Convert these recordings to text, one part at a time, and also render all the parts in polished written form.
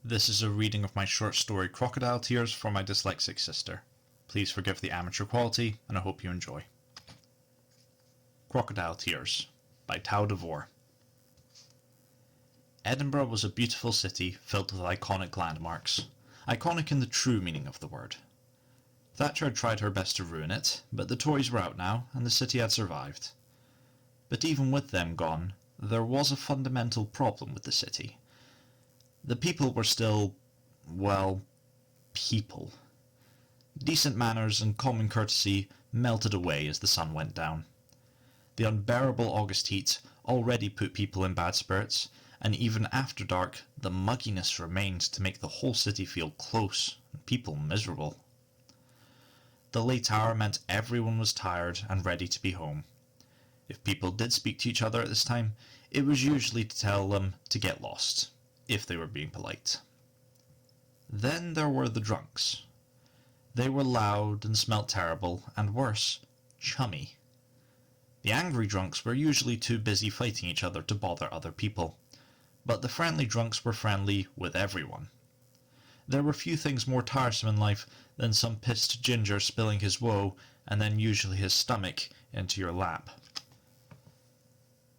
This is a reading of my short story Crocodile Tears for my dyslexic sister. Please forgive the amateur quality, and I hope you enjoy. Crocodile Tears by Tau Dvore. Edinburgh was a beautiful city filled with iconic landmarks. Iconic in the true meaning of the word. Thatcher had tried her best to ruin it, but the Tories were out now, and the city had survived. But even with them gone, there was a fundamental problem with the city. The people were still, well, people. Decent manners and common courtesy melted away as the sun went down. The unbearable August heat already put people in bad spirits, and even after dark, the mugginess remained to make the whole city feel close and people miserable. The late hour meant everyone was tired and ready to be home. If people did speak to each other at this time, it was usually to tell them to get lost, if they were being polite. Then there were the drunks. They were loud and smelt terrible, and worse, chummy. The angry drunks were usually too busy fighting each other to bother other people, but the friendly drunks were friendly with everyone. There were few things more tiresome in life than some pissed ginger spilling his woe, and then usually his stomach, into your lap.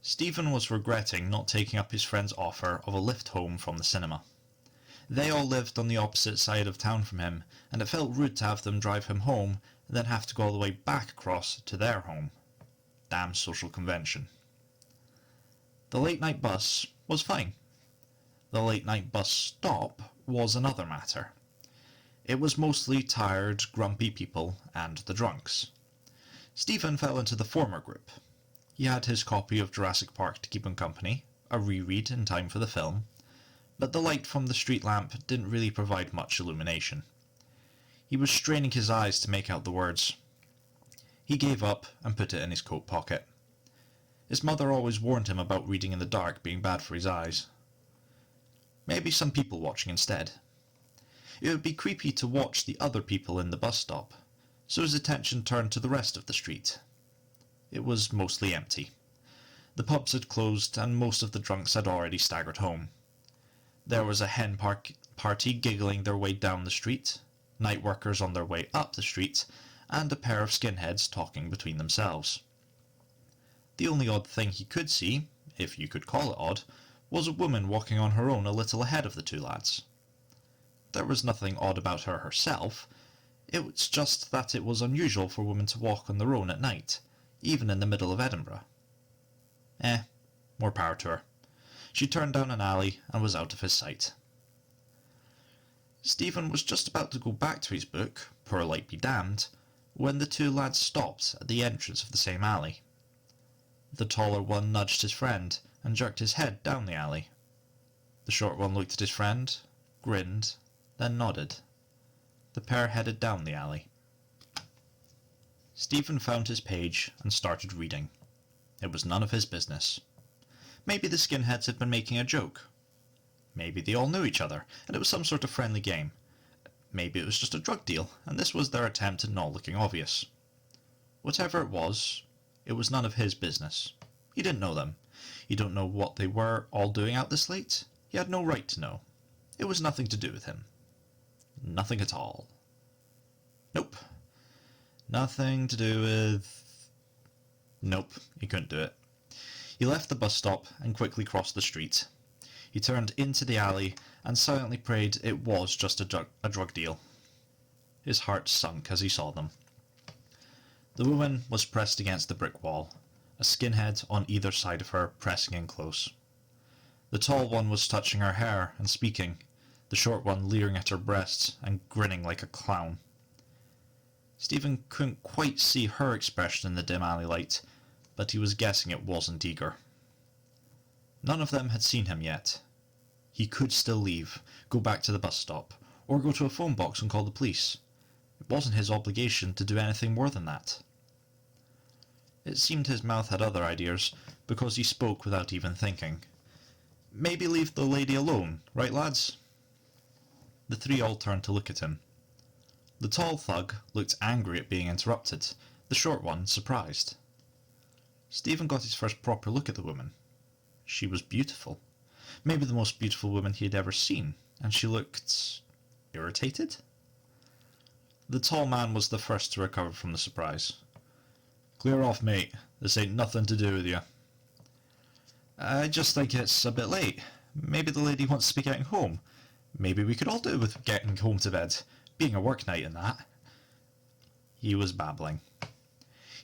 Stephen was regretting not taking up his friend's offer of a lift home from the cinema. They all lived on the opposite side of town from him, and it felt rude to have them drive him home and then have to go all the way back across to their home. Damn social convention. The late-night bus was fine. The late-night bus stop was another matter. It was mostly tired, grumpy people and the drunks. Stephen fell into the former group. He had his copy of Jurassic Park to keep him company, a reread in time for the film, but the light from the street lamp didn't really provide much illumination. He was straining his eyes to make out the words. He gave up and put it in his coat pocket. His mother always warned him about reading in the dark being bad for his eyes. Maybe some people watching instead. It would be creepy to watch the other people in the bus stop, so his attention turned to the rest of the street. It was mostly empty. The pubs had closed and most of the drunks had already staggered home. There was a hen party giggling their way down the street, night workers on their way up the street, and a pair of skinheads talking between themselves. The only odd thing he could see, if you could call it odd, was a woman walking on her own a little ahead of the two lads. There was nothing odd about her herself. It was just that it was unusual for women to walk on their own at night, even in the middle of Edinburgh. More power to her. She turned down an alley and was out of his sight. Stephen was just about to go back to his book, poor light be damned, when the two lads stopped at the entrance of the same alley. The taller one nudged his friend and jerked his head down the alley. The short one looked at his friend, grinned, then nodded. The pair headed down the alley. Stephen found his page and started reading. It was none of his business. Maybe the skinheads had been making a joke. Maybe they all knew each other, and it was some sort of friendly game. Maybe it was just a drug deal, and this was their attempt at not looking obvious. Whatever it was none of his business. He didn't know them. He didn't know what they were all doing out this late. He had no right to know. It was nothing to do with him. Nothing at all. Nope. Nothing to do with... Nope, he couldn't do it. He left the bus stop and quickly crossed the street. He turned into the alley and silently prayed it was just a drug deal. His heart sunk as he saw them. The woman was pressed against the brick wall, a skinhead on either side of her pressing in close. The tall one was touching her hair and speaking, the short one leering at her breasts and grinning like a clown. Stephen couldn't quite see her expression in the dim alley light, but he was guessing it wasn't eager. None of them had seen him yet. He could still leave, go back to the bus stop, or go to a phone box and call the police. It wasn't his obligation to do anything more than that. It seemed his mouth had other ideas, because he spoke without even thinking. Maybe leave the lady alone, right lads? The three all turned to look at him. The tall thug looked angry at being interrupted, the short one surprised. Stephen got his first proper look at the woman. She was beautiful. Maybe the most beautiful woman he had ever seen, and she looked irritated. The tall man was the first to recover from the surprise. "Clear off, mate. This ain't nothing to do with you." "I just think it's a bit late. Maybe the lady wants to be getting home. Maybe we could all do with getting home to bed, being a work night and that." He was babbling.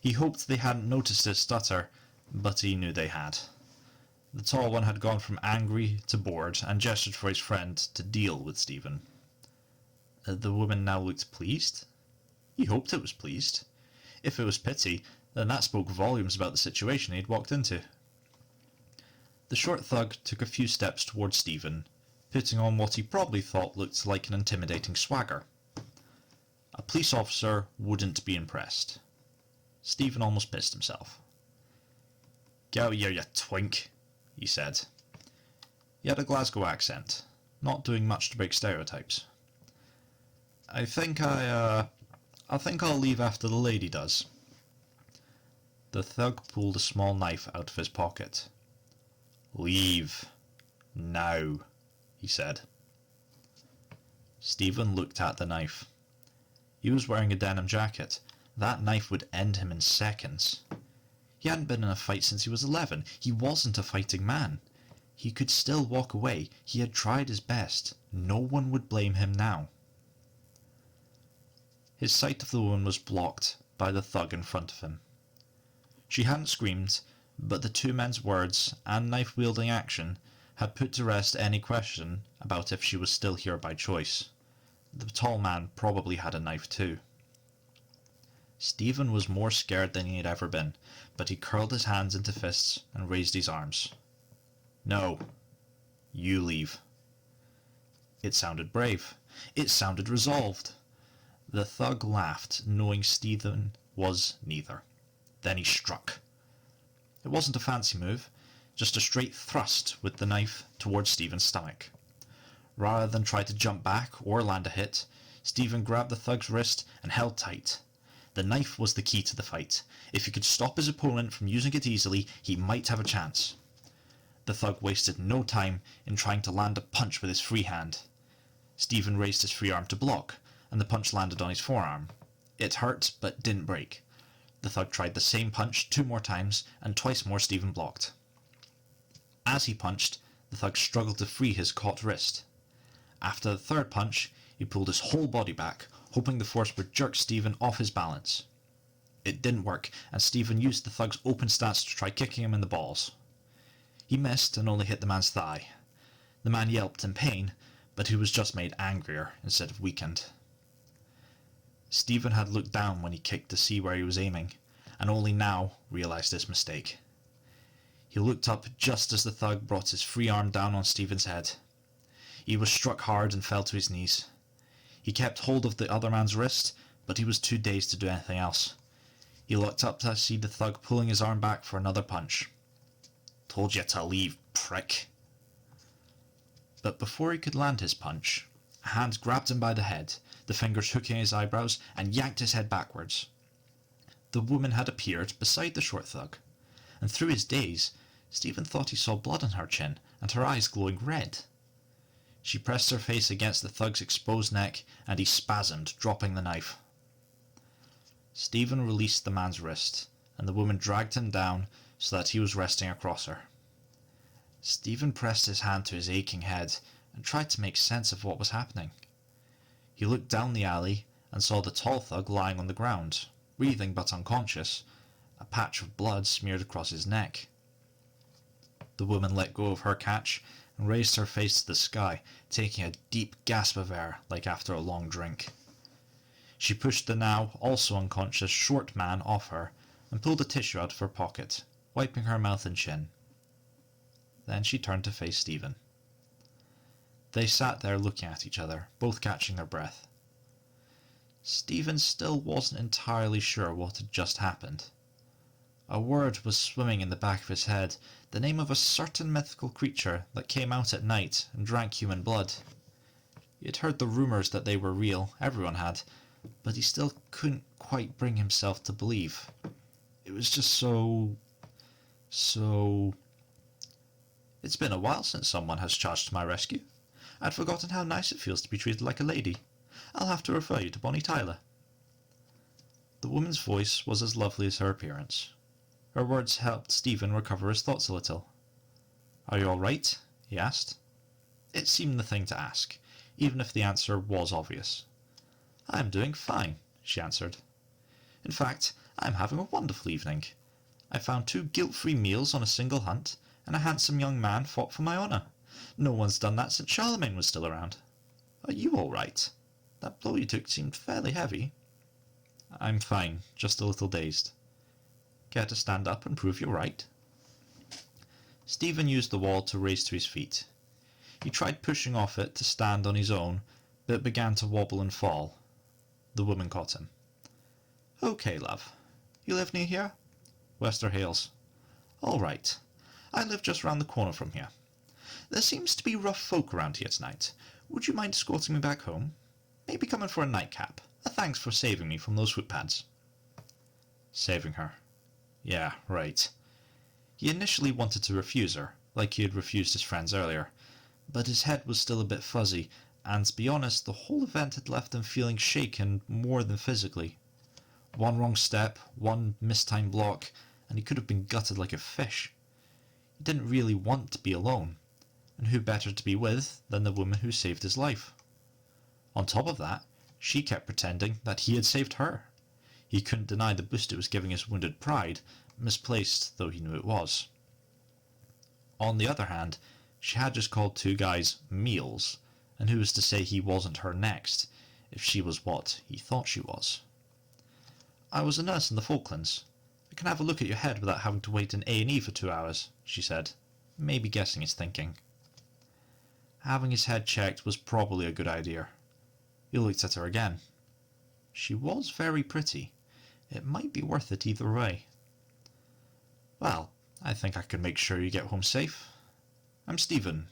He hoped they hadn't noticed his stutter, but he knew they had. The tall one had gone from angry to bored and gestured for his friend to deal with Stephen. The woman now looked pleased. He hoped it was pleased. If it was pity, then that spoke volumes about the situation he'd walked into. The short thug took a few steps towards Stephen, putting on what he probably thought looked like an intimidating swagger. A police officer wouldn't be impressed. Stephen almost pissed himself. "Get out here, you twink," he said. He had a Glasgow accent, not doing much to break stereotypes. I think I'll leave after the lady does." The thug pulled a small knife out of his pocket. "Leave. Now," he said. Stephen looked at the knife. He was wearing a denim jacket. That knife would end him in seconds. He hadn't been in a fight since he was 11. He wasn't a fighting man. He could still walk away. He had tried his best. No one would blame him now. His sight of the woman was blocked by the thug in front of him. She hadn't screamed, but the two men's words and knife-wielding action had put to rest any question about if she was still here by choice. The tall man probably had a knife too. Stephen was more scared than he had ever been, but he curled his hands into fists and raised his arms. "No. You leave." It sounded brave. It sounded resolved. The thug laughed, knowing Stephen was neither. Then he struck. It wasn't a fancy move, just a straight thrust with the knife towards Stephen's stomach. Rather than try to jump back or land a hit, Stephen grabbed the thug's wrist and held tight. The knife was the key to the fight. If he could stop his opponent from using it easily, he might have a chance. The thug wasted no time in trying to land a punch with his free hand. Stephen raised his free arm to block, and the punch landed on his forearm. It hurt, but didn't break. The thug tried the same punch 2 more times, and twice more Stephen blocked. As he punched, the thug struggled to free his caught wrist. After the 3rd punch, he pulled his whole body back, hoping the force would jerk Stephen off his balance. It didn't work, and Stephen used the thug's open stance to try kicking him in the balls. He missed and only hit the man's thigh. The man yelped in pain, but he was just made angrier instead of weakened. Stephen had looked down when he kicked to see where he was aiming, and only now realized his mistake. He looked up just as the thug brought his free arm down on Stephen's head. He was struck hard and fell to his knees. He kept hold of the other man's wrist, but he was too dazed to do anything else. He looked up to see the thug pulling his arm back for another punch. "Told you to leave, prick." But before he could land his punch, a hand grabbed him by the head, the fingers hooking his eyebrows, and yanked his head backwards. The woman had appeared beside the short thug, and through his daze, Stephen thought he saw blood on her chin and her eyes glowing red. She pressed her face against the thug's exposed neck, and he spasmed, dropping the knife. Stephen released the man's wrist, and the woman dragged him down so that he was resting across her. Stephen pressed his hand to his aching head and tried to make sense of what was happening. He looked down the alley and saw the tall thug lying on the ground, breathing but unconscious, a patch of blood smeared across his neck. The woman let go of her catch and raised her face to the sky, taking a deep gasp of air like after a long drink. She pushed the now also unconscious short man off her and pulled a tissue out of her pocket, wiping her mouth and chin. Then she turned to face Stephen. They sat there looking at each other, both catching their breath. Stephen still wasn't entirely sure what had just happened. A word was swimming in the back of his head, the name of a certain mythical creature that came out at night and drank human blood. He had heard the rumours that they were real, everyone had, but he still couldn't quite bring himself to believe. It was just so... It's been a while since someone has charged to my rescue. I'd forgotten how nice it feels to be treated like a lady. I'll have to refer you to Bonnie Tyler." The woman's voice was as lovely as her appearance. Her words helped Stephen recover his thoughts a little. "Are you all right?" he asked. It seemed the thing to ask, even if the answer was obvious. "I am doing fine," she answered. "In fact, I am having a wonderful evening. I found 2 guilt-free meals on a single hunt, and a handsome young man fought for my honour. No one's done that since Charlemagne was still around. Are you all right? That blow you took seemed fairly heavy." "I'm fine, just a little dazed." "Care to stand up and prove you're right?" Stephen used the wall to raise to his feet. He tried pushing off it to stand on his own, but began to wobble and fall. The woman caught him. "Okay, love. You live near here?" "Wester Hales." "All right. I live just round the corner from here. There seems to be rough folk around here tonight. Would you mind escorting me back home? Maybe come in for a nightcap. A thanks for saving me from those footpads." Saving her. Yeah, right. He initially wanted to refuse her, like he had refused his friends earlier, but his head was still a bit fuzzy, and to be honest, the whole event had left him feeling shaken more than physically. One wrong step, one mistimed block, and he could have been gutted like a fish. He didn't really want to be alone, and who better to be with than the woman who saved his life? On top of that, she kept pretending that he had saved her. He couldn't deny the boost it was giving his wounded pride, misplaced though he knew it was. On the other hand, she had just called 2 guys meals, and who was to say he wasn't her next, if she was what he thought she was? "I was a nurse in the Falklands. I can have a look at your head without having to wait in A&E for 2 hours, she said, maybe guessing his thinking. Having his head checked was probably a good idea. He looked at her again. She was very pretty. It might be worth it either way. "Well, I think I can make sure you get home safe. I'm Stephen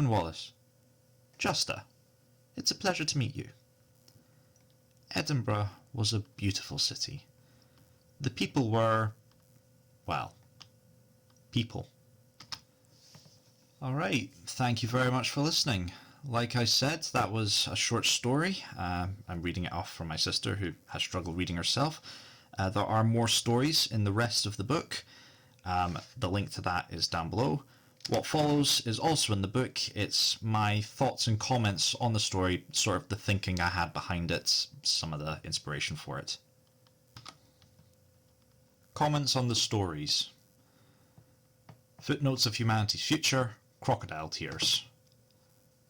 Wallace. Justa. It's a pleasure to meet you." Edinburgh was a beautiful city. The people were, well, people. Alright, thank you very much for listening. Like I said, that was a short story. I'm reading it off from my sister, who has struggled reading herself. There are more stories in the rest of the book. The link to that is down below. What follows is also in the book. It's my thoughts and comments on the story, sort of the thinking I had behind it, some of the inspiration for it. Comments on the stories. Footnotes of Humanity's Future, Crocodile Tears.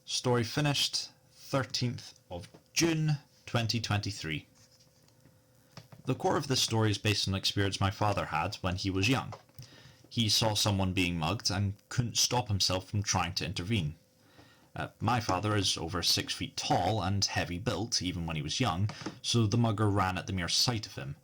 Story finished 13th of June 2023. The core of this story is based on an experience my father had when he was young. He saw someone being mugged and couldn't stop himself from trying to intervene. My father is over 6 feet tall and heavy built, even when he was young, so the mugger ran at the mere sight of him.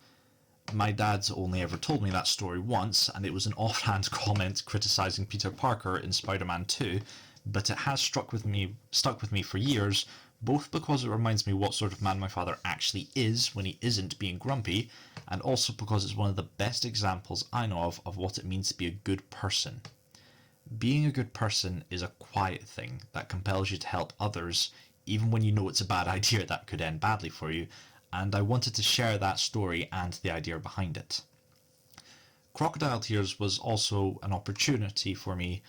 My dad's only ever told me that story once, and it was an offhand comment criticising Peter Parker in Spider-Man 2, but it has stuck with me for years, both because it reminds me what sort of man my father actually is when he isn't being grumpy, and also because it's one of the best examples I know of what it means to be a good person. Being a good person is a quiet thing that compels you to help others, even when you know it's a bad idea that could end badly for you, and I wanted to share that story and the idea behind it. Crocodile Tears was also an opportunity for me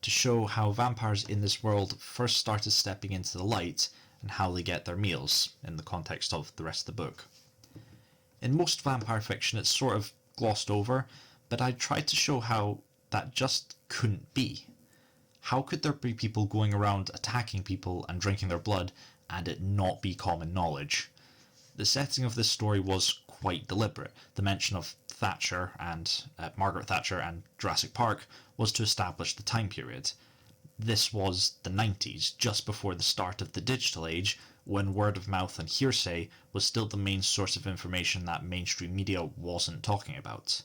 to show how vampires in this world first started stepping into the light and how they get their meals, in the context of the rest of the book. In most vampire fiction it's sort of glossed over, but I tried to show how that just couldn't be. How could there be people going around attacking people and drinking their blood and it not be common knowledge? The setting of this story was quite deliberate. The mention of Thatcher and Margaret Thatcher and Jurassic Park was to establish the time period. This was the 90s, just before the start of the digital age, when word of mouth and hearsay was still the main source of information that mainstream media wasn't talking about.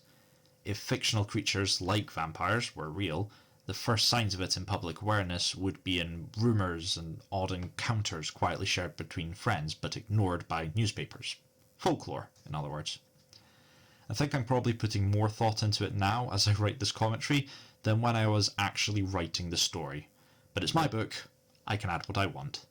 If fictional creatures like vampires were real, the first signs of it in public awareness would be in rumours and odd encounters quietly shared between friends but ignored by newspapers. Folklore, in other words. I think I'm probably putting more thought into it now as I write this commentary than when I was actually writing the story. But it's my book, I can add what I want.